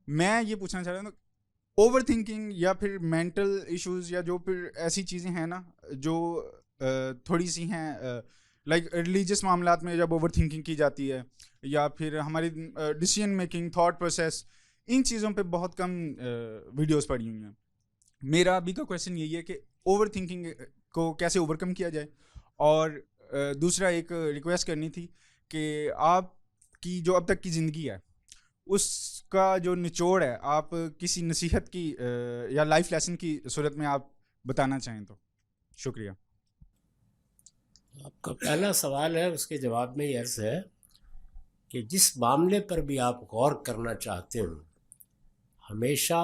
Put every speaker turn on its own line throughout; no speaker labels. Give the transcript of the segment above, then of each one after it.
میں یہ پوچھنا چاہ رہا ہوں اوور تھنکنگ یا پھر مینٹل ایشوز یا جو پھر ایسی چیزیں ہیں نا جو تھوڑی سی ہیں لائک ریلیجیس معاملات میں جب اوور تھنکنگ کی جاتی ہے یا پھر ہماری decision making thought process in چیزوں پہ بہت کم ویڈیوز پڑی ہوئی ہیں. میرا ابھی کا کویشچن یہی ہے کہ اوور تھنکنگ کو کیسے اوور کم کیا جائے. اور دوسرا ایک ریکویسٹ کرنی تھی کہ آپ کی جو اب تک کی زندگی ہے اس کا جو نچوڑ ہے آپ کسی نصیحت کی یا لائف لیسن کی صورت میں آپ بتانا چاہیں تو شکریہ.
آپ کا پہلا سوال ہے، اس کے جواب میں یہ عرض ہے کہ جس معاملے پر بھی آپ غور کرنا چاہتے ہوں ہمیشہ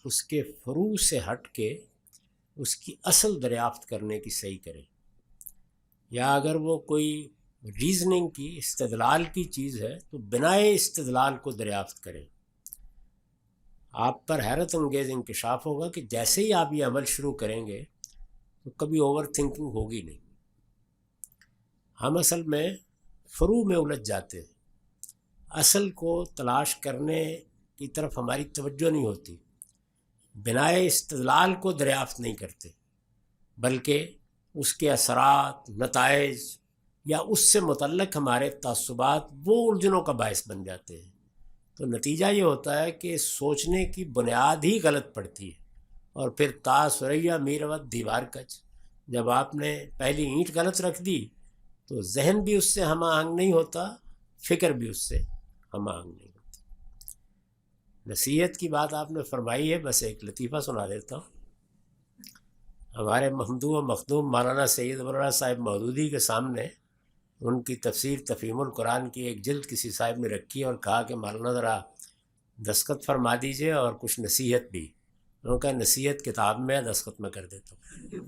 اس کے فروع سے ہٹ کے اس کی اصل دریافت کرنے کی صحیح کریں. یا اگر وہ کوئی ریزننگ کی استدلال کی چیز ہے تو بنائے استدلال کو دریافت کریں. آپ پر حیرت انگیز انکشاف ہوگا کہ جیسے ہی آپ یہ عمل شروع کریں گے تو کبھی اوور تھنکنگ ہوگی نہیں. ہم اصل میں فروع میں الجھ جاتے ہیں، اصل کو تلاش کرنے کی طرف ہماری توجہ نہیں ہوتی، بنائے استدلال کو دریافت نہیں کرتے، بلکہ اس کے اثرات، نتائج یا اس سے متعلق ہمارے تعصبات وہ الجھنوں کا باعث بن جاتے ہیں. تو نتیجہ یہ ہوتا ہے کہ سوچنے کی بنیاد ہی غلط پڑتی ہے، اور پھر تا سریا میروت دیوار کچ. جب آپ نے پہلی اینٹ غلط رکھ دی تو ذہن بھی اس سے ہم آہنگ نہیں ہوتا، فکر بھی اس سے ہم آہنگ نہیں ہوتی. نصیحت کی بات آپ نے فرمائی ہے، بس ایک لطیفہ سنا دیتا ہوں. ہمارے ممدوح و مخدوم مولانا سید مولانا صاحب مودودی کے سامنے ان کی تفسیر تفہیم القرآن کی ایک جلد کسی صاحب نے رکھی اور کہا کہ مولانا ذرا دستخط فرما دیجئے اور کچھ نصیحت بھی. انہوں نے کہا نصیحت کتاب میں، دستخط میں کر دیتا ہوں.